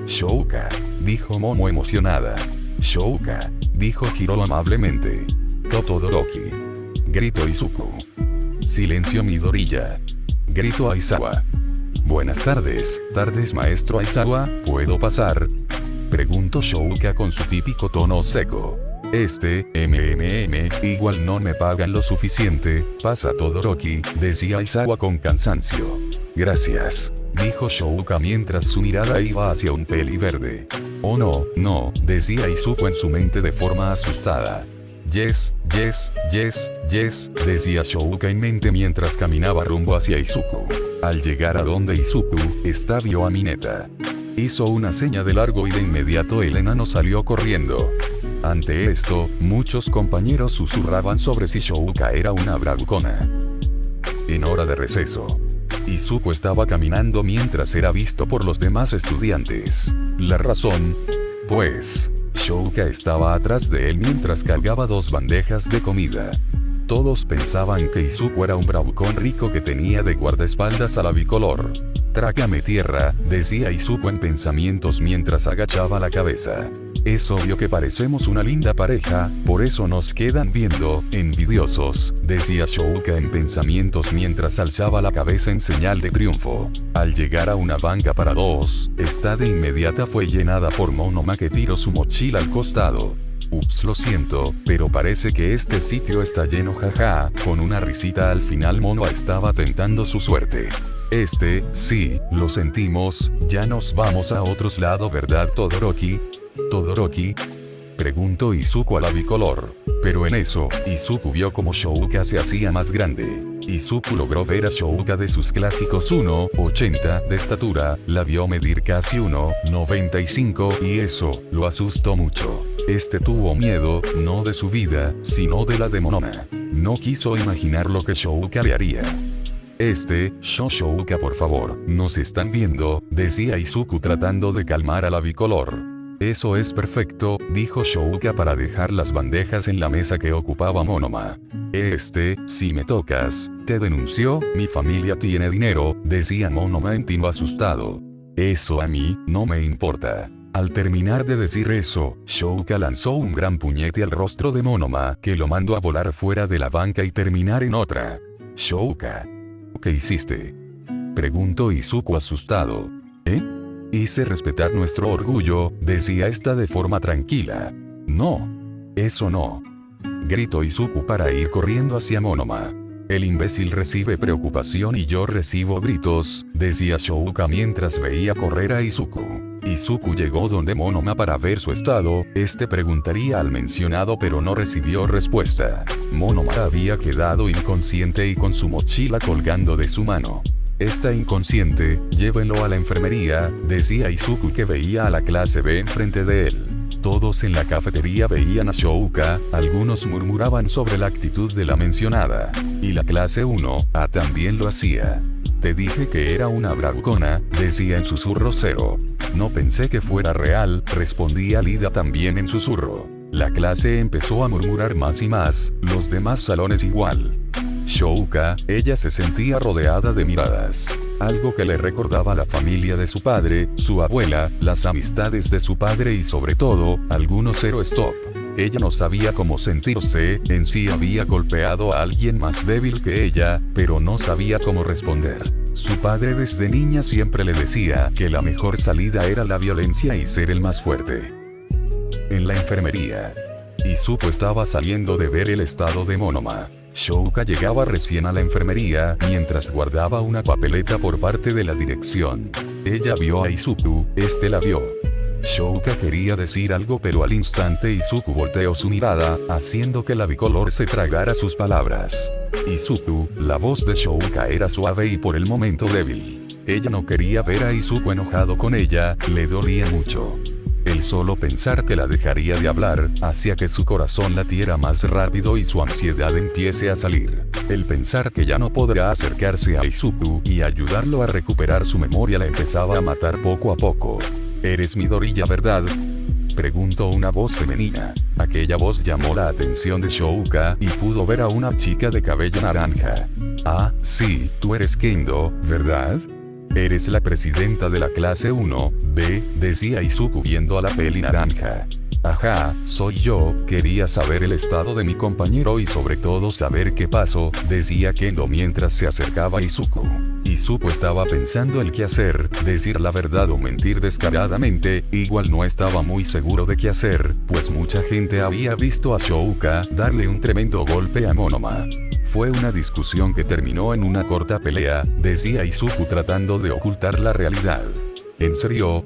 Shouka, dijo Momo emocionada. Shouka, dijo Hirou amablemente. Todoroki, gritó Izuku. Silencio Midoriya, gritó Aizawa. Buenas tardes, maestro Aizawa, ¿puedo pasar?, preguntó Shouka con su típico tono seco. Igual no me pagan lo suficiente, pasa Todoroki, decía Aizawa con cansancio. Gracias, dijo Shouka mientras su mirada iba hacia un peli verde. Oh no, decía Izuku en su mente de forma asustada. Yes, decía Shouka en mente mientras caminaba rumbo hacia Izuku. Al llegar a donde Izuku está vio a Mineta. Hizo una seña de largo y de inmediato el enano salió corriendo. Ante esto, muchos compañeros susurraban sobre si Shouka era una bravucona. En hora de receso, Izuku estaba caminando mientras era visto por los demás estudiantes. La razón, pues, Shouka estaba atrás de él mientras cargaba 2 bandejas de comida. Todos pensaban que Izuku era un bravucón rico que tenía de guardaespaldas a la bicolor. Trágame tierra, decía Izuku en pensamientos mientras agachaba la cabeza. Es obvio que parecemos una linda pareja, por eso nos quedan viendo, envidiosos, decía Shouka en pensamientos mientras alzaba la cabeza en señal de triunfo. Al llegar a una banca para 2, esta de inmediata fue llenada por Monoma que tiró su mochila al costado. Ups, lo siento, pero parece que este sitio está lleno, jaja, con una risita al final Mono estaba tentando su suerte. Sí, lo sentimos, ya nos vamos a otros lados, ¿verdad Todoroki? ¿Todoroki?, preguntó Izuku a la bicolor. Pero en eso, Izuku vio como Shouka se hacía más grande. Izuku logró ver a Shouka de sus clásicos 1,80 de estatura, la vio medir casi 1,95 y eso, lo asustó mucho. Tuvo miedo, no de su vida, sino de la de Monoma. No quiso imaginar lo que Shouka le haría. Shouka por favor, nos están viendo, decía Izuku tratando de calmar a la bicolor. Eso es perfecto, dijo Shouka para dejar las bandejas en la mesa que ocupaba Monoma. Si me tocas, te denunció, mi familia tiene dinero, decía Monoma en tono asustado. Eso a mí, no me importa. Al terminar de decir eso, Shouka lanzó un gran puñete al rostro de Monoma que lo mandó a volar fuera de la banca y terminar en otra. Shouka, ¿qué hiciste?, preguntó Izuku asustado. Hice respetar nuestro orgullo, decía esta de forma tranquila. No. Eso no, gritó Izuku para ir corriendo hacia Monoma. El imbécil recibe preocupación y yo recibo gritos, decía Shouka mientras veía correr a Izuku. Izuku llegó donde Monoma para ver su estado, preguntaría al mencionado pero no recibió respuesta. Monoma había quedado inconsciente y con su mochila colgando de su mano. Está inconsciente, llévenlo a la enfermería, decía Izuku que veía a la clase B enfrente de él. Todos en la cafetería veían a Shouka, algunos murmuraban sobre la actitud de la mencionada. Y la clase 1A también lo hacía. Te dije que era una bravucona, decía en susurro Zero. No pensé que fuera real, respondía Lida también en susurro. La clase empezó a murmurar más y más, los demás salones igual. Shouka, ella se sentía rodeada de miradas. Algo que le recordaba a la familia de su padre, su abuela, las amistades de su padre y sobre todo, algunos zero stop. Ella no sabía cómo sentirse, en sí había golpeado a alguien más débil que ella, pero no sabía cómo responder. Su padre desde niña siempre le decía que la mejor salida era la violencia y ser el más fuerte. En la enfermería, Izuku estaba saliendo de ver el estado de Monoma. Shouka llegaba recién a la enfermería mientras guardaba una papeleta por parte de la dirección. Ella vio a Izuku, la vio. Shouka quería decir algo, pero al instante Izuku volteó su mirada, haciendo que la bicolor se tragara sus palabras. Izuku, la voz de Shouka era suave y por el momento débil. Ella no quería ver a Izuku enojado con ella, le dolía mucho. El solo pensar que la dejaría de hablar, hacía que su corazón latiera más rápido y su ansiedad empiece a salir. El pensar que ya no podrá acercarse a Izuku y ayudarlo a recuperar su memoria la empezaba a matar poco a poco. ¿Eres Midoriya, verdad?, preguntó una voz femenina. Aquella voz llamó la atención de Shouka y pudo ver a una chica de cabello naranja. Ah, sí, tú eres Kendo, ¿verdad? Eres la presidenta de la clase 1B, decía Izuku viendo a la peli naranja. Ajá, soy yo, quería saber el estado de mi compañero y sobre todo saber qué pasó, decía Kendo mientras se acercaba a Izuku. Izuku estaba pensando el qué hacer, decir la verdad o mentir descaradamente, igual no estaba muy seguro de qué hacer, pues mucha gente había visto a Shouka darle un tremendo golpe a Monoma. Fue una discusión que terminó en una corta pelea, decía Izuku tratando de ocultar la realidad. ¿En serio?,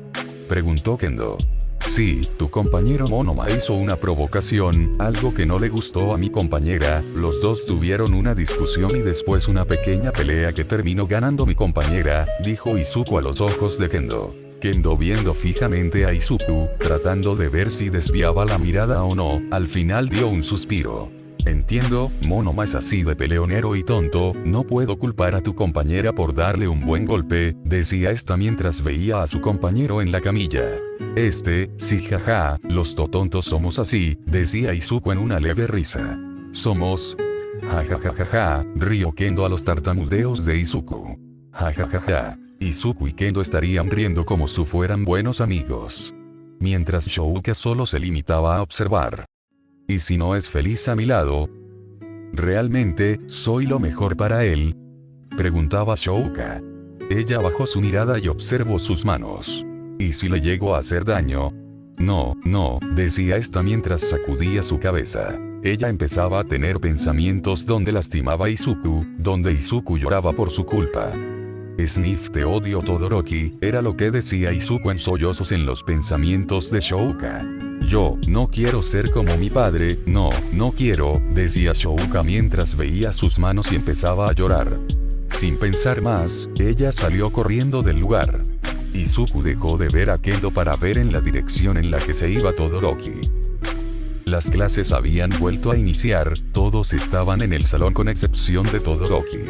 preguntó Kendo. Sí, tu compañero Monoma hizo una provocación, algo que no le gustó a mi compañera, los dos tuvieron una discusión y después una pequeña pelea que terminó ganando mi compañera, dijo Izuku a los ojos de Kendo. Kendo viendo fijamente a Izuku, tratando de ver si desviaba la mirada o no, al final dio un suspiro. Entiendo, Monoma es así de peleonero y tonto, no puedo culpar a tu compañera por darle un buen golpe, decía esta mientras veía a su compañero en la camilla. Sí jaja, los tontos somos así, decía Izuku en una leve risa. Somos... jajajaja, rió Kendo a los tartamudeos de Izuku. Jajajaja, Izuku y Kendo estarían riendo como si fueran buenos amigos. Mientras Shouka solo se limitaba a observar. ¿Y si no es feliz a mi lado? ¿Realmente soy lo mejor para él?, preguntaba Shouka. Ella bajó su mirada y observó sus manos. ¿Y si le llego a hacer daño? No, decía esta mientras sacudía su cabeza. Ella empezaba a tener pensamientos donde lastimaba a Izuku, donde Izuku lloraba por su culpa. Sniff, te odio Todoroki, era lo que decía Izuku en sollozos en los pensamientos de Shouka. Yo no quiero ser como mi padre, no quiero, decía Shouka mientras veía sus manos y empezaba a llorar. Sin pensar más, ella salió corriendo del lugar. Izuku dejó de ver a Kendo para ver en la dirección en la que se iba Todoroki. Las clases habían vuelto a iniciar, todos estaban en el salón con excepción de Todoroki.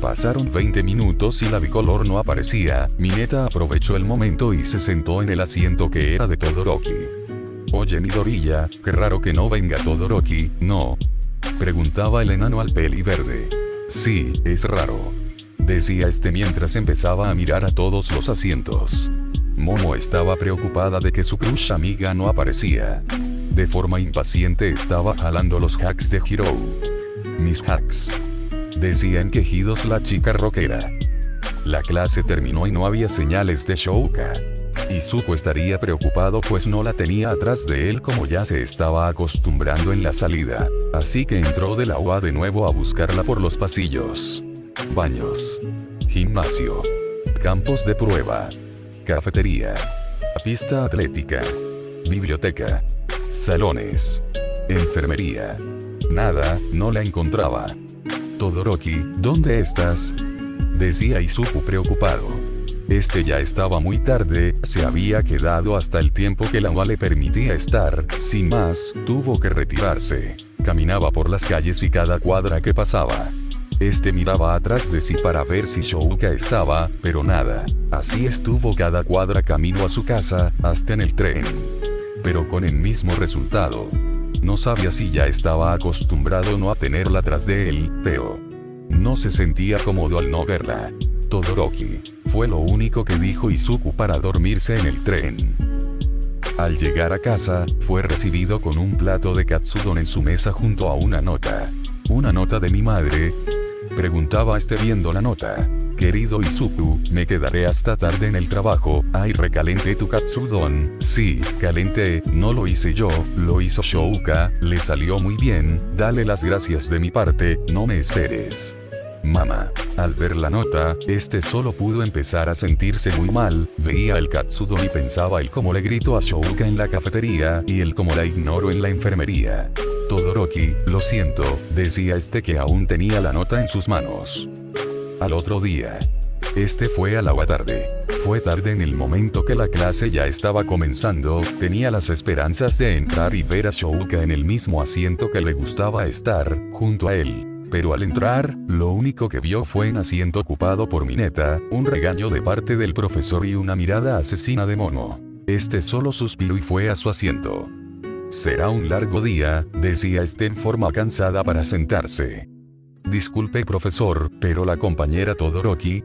Pasaron 20 minutos y la bicolor no aparecía. Mineta aprovechó el momento y se sentó en el asiento que era de Todoroki. Oye Midoriya, qué raro que no venga Todoroki, ¿no?, preguntaba el enano al peli verde. Sí, es raro, decía mientras empezaba a mirar a todos los asientos. Momo estaba preocupada de que su crush amiga no aparecía. De forma impaciente estaba jalando los hacks de Hiro. Mis hacks, decía en quejidos la chica rockera. La clase terminó y no había señales de Shouka. Izuku estaría preocupado pues no la tenía atrás de él como ya se estaba acostumbrando en la salida, así que entró del agua de nuevo a buscarla por los pasillos. Baños, gimnasio, campos de prueba, cafetería, pista atlética, biblioteca, salones, enfermería. Nada, no la encontraba. Todoroki, ¿dónde estás?, decía Izuku preocupado. Ya estaba muy tarde, se había quedado hasta el tiempo que la UA le permitía estar, sin más, tuvo que retirarse. Caminaba por las calles y cada cuadra que pasaba. Miraba atrás de sí para ver si Shouka estaba, pero nada. Así estuvo cada cuadra camino a su casa, hasta en el tren. Pero con el mismo resultado. No sabía si ya estaba acostumbrado no a tenerla atrás de él, pero no se sentía cómodo al no verla. Todoroki, fue lo único que dijo Izuku para dormirse en el tren. Al llegar a casa, fue recibido con un plato de katsudon en su mesa junto a una nota. ¿Una nota de mi madre?, preguntaba viendo la nota. Querido Izuku, me quedaré hasta tarde en el trabajo. Ay, recalenté tu katsudon. Sí, calenté, no lo hice yo, lo hizo Shouka, le salió muy bien, dale las gracias de mi parte, no me esperes. Mamá. Al ver la nota, solo pudo empezar a sentirse muy mal, veía el Katsudon y pensaba el cómo le grito a Shouka en la cafetería, y el cómo la ignoro en la enfermería. Todoroki, lo siento, decía que aún tenía la nota en sus manos. Al otro día. Fue a la tarde. Fue tarde en el momento que la clase ya estaba comenzando, tenía las esperanzas de entrar y ver a Shouka en el mismo asiento que le gustaba estar, junto a él. Pero al entrar, lo único que vio fue un asiento ocupado por Mineta, un regaño de parte del profesor y una mirada asesina de Momo. Solo suspiró y fue a su asiento. Será un largo día, decía en forma cansada para sentarse. Disculpe profesor, pero la compañera Todoroki,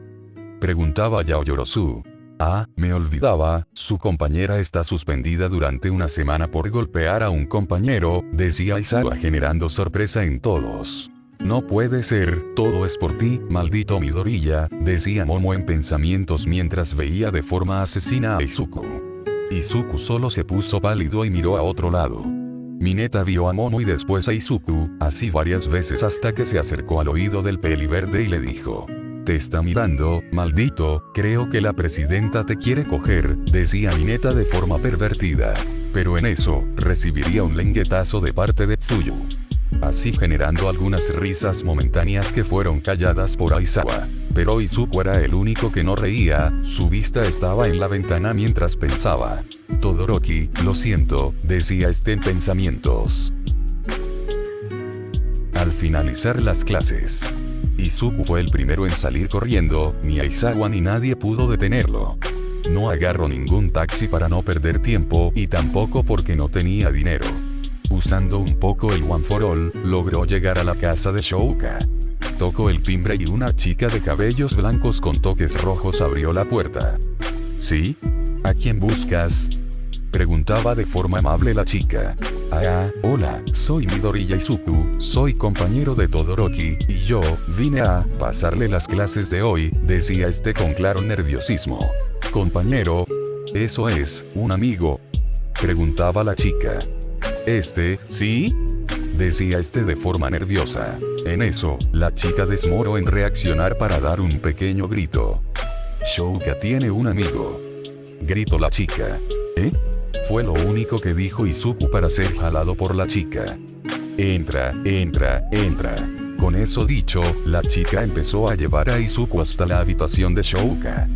preguntaba Yaoyorozu. Ah, me olvidaba, su compañera está suspendida durante una semana por golpear a un compañero, decía Aizawa generando sorpresa en todos. No puede ser, todo es por ti, maldito Midoriya, decía Momo en pensamientos mientras veía de forma asesina a Izuku. Izuku solo se puso pálido y miró a otro lado. Mineta vio a Momo y después a Izuku, así varias veces hasta que se acercó al oído del peliverde y le dijo. Te está mirando, maldito, creo que la presidenta te quiere coger, decía Mineta de forma pervertida. Pero en eso, recibiría un lengüetazo de parte de Tsuyu. Así generando algunas risas momentáneas que fueron calladas por Aizawa. Pero Izuku era el único que no reía, su vista estaba en la ventana mientras pensaba. Todoroki, lo siento, decía en pensamientos. Al finalizar las clases, Izuku fue el primero en salir corriendo, ni Aizawa ni nadie pudo detenerlo. No agarró ningún taxi para no perder tiempo y tampoco porque no tenía dinero. Usando un poco el One for All, logró llegar a la casa de Shouka. Tocó el timbre y una chica de cabellos blancos con toques rojos abrió la puerta. ¿Sí? ¿A quién buscas? Preguntaba de forma amable la chica. Ah, hola, soy Midoriya Izuku, soy compañero de Todoroki, y yo, vine a pasarle las clases de hoy, decía con claro nerviosismo. Compañero, eso es, un amigo. Preguntaba la chica. ¿Sí? Decía de forma nerviosa. En eso, la chica desmoró en reaccionar para dar un pequeño grito. Shouka tiene un amigo. Gritó la chica. ¿Eh? Fue lo único que dijo Izuku para ser jalado por la chica. Entra. Con eso dicho, la chica empezó a llevar a Izuku hasta la habitación de Shouka.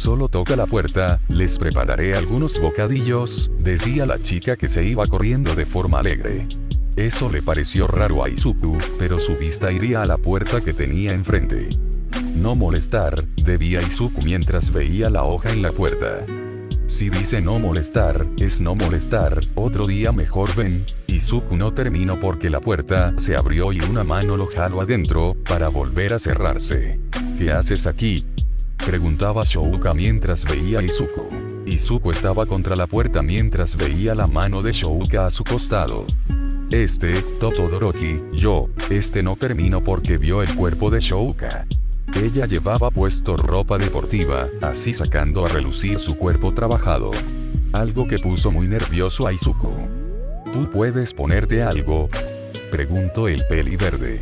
Solo toca la puerta, les prepararé algunos bocadillos, decía la chica que se iba corriendo de forma alegre. Eso le pareció raro a Izuku, pero su vista iría a la puerta que tenía enfrente. No molestar, debía Izuku mientras veía la hoja en la puerta. Si dice no molestar, es no molestar, otro día mejor ven. Izuku no terminó porque la puerta se abrió y una mano lo jaló adentro, para volver a cerrarse. ¿Qué haces aquí? Preguntaba Shouka mientras veía a Izuku. Izuku estaba contra la puerta mientras veía la mano de Shouka a su costado. Todoroki, yo, no terminó porque vio el cuerpo de Shouka. Ella llevaba puesto ropa deportiva, así sacando a relucir su cuerpo trabajado. Algo que puso muy nervioso a Izuku. ¿Tú puedes ponerte algo? Preguntó el peliverde.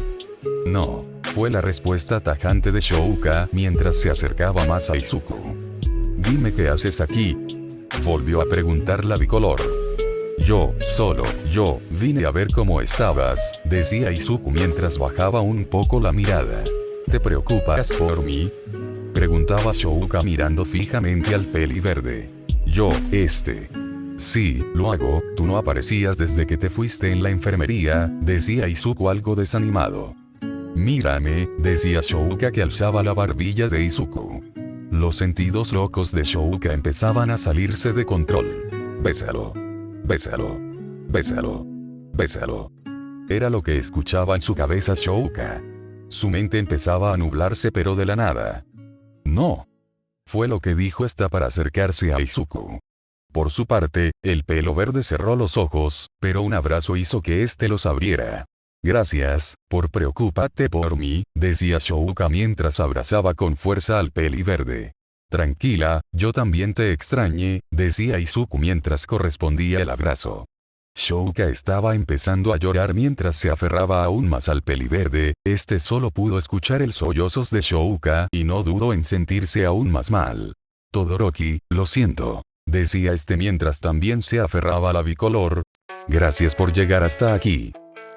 No, fue la respuesta tajante de Shouka mientras se acercaba más a Izuku. Dime qué haces aquí. Volvió a preguntar la bicolor. Yo vine a ver cómo estabas, decía Izuku mientras bajaba un poco la mirada. ¿Te preocupas por mí? Preguntaba Shouka mirando fijamente al peliverde. Yo, Sí, lo hago, tú no aparecías desde que te fuiste en la enfermería, decía Izuku algo desanimado. Mírame, decía Shouka que alzaba la barbilla de Izuku. Los sentidos locos de Shouka empezaban a salirse de control. Bésalo. Era lo que escuchaba en su cabeza Shouka. Su mente empezaba a nublarse pero de la nada. No. Fue lo que dijo para acercarse a Izuku. Por su parte, el pelo verde cerró los ojos, pero un abrazo hizo que los abriera. Gracias, por preocuparte por mí, decía Shouka mientras abrazaba con fuerza al peliverde. Tranquila, yo también te extrañé, decía Izuku mientras correspondía el abrazo. Shouka estaba empezando a llorar mientras se aferraba aún más al peliverde. Este solo pudo escuchar el sollozos de Shouka y no dudó en sentirse aún más mal. Todoroki, lo siento, decía este mientras también se aferraba a la bicolor. Gracias por llegar hasta aquí.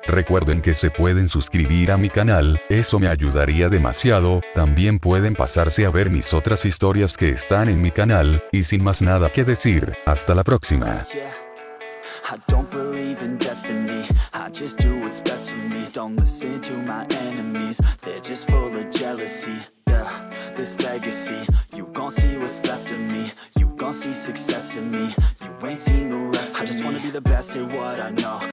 Recuerden que se pueden suscribir a mi canal, eso me ayudaría demasiado. También pueden pasarse a ver mis otras historias que están en mi canal, y sin más nada que decir, hasta la próxima. I don't believe in destiny, I just do what's best for me. Don't listen to my enemies, they're just full of jealousy. Yeah, this legacy, you gon' see what's left of me. You gon' see success in me, you ain't seen the rest of me. I just wanna be the best at what I know.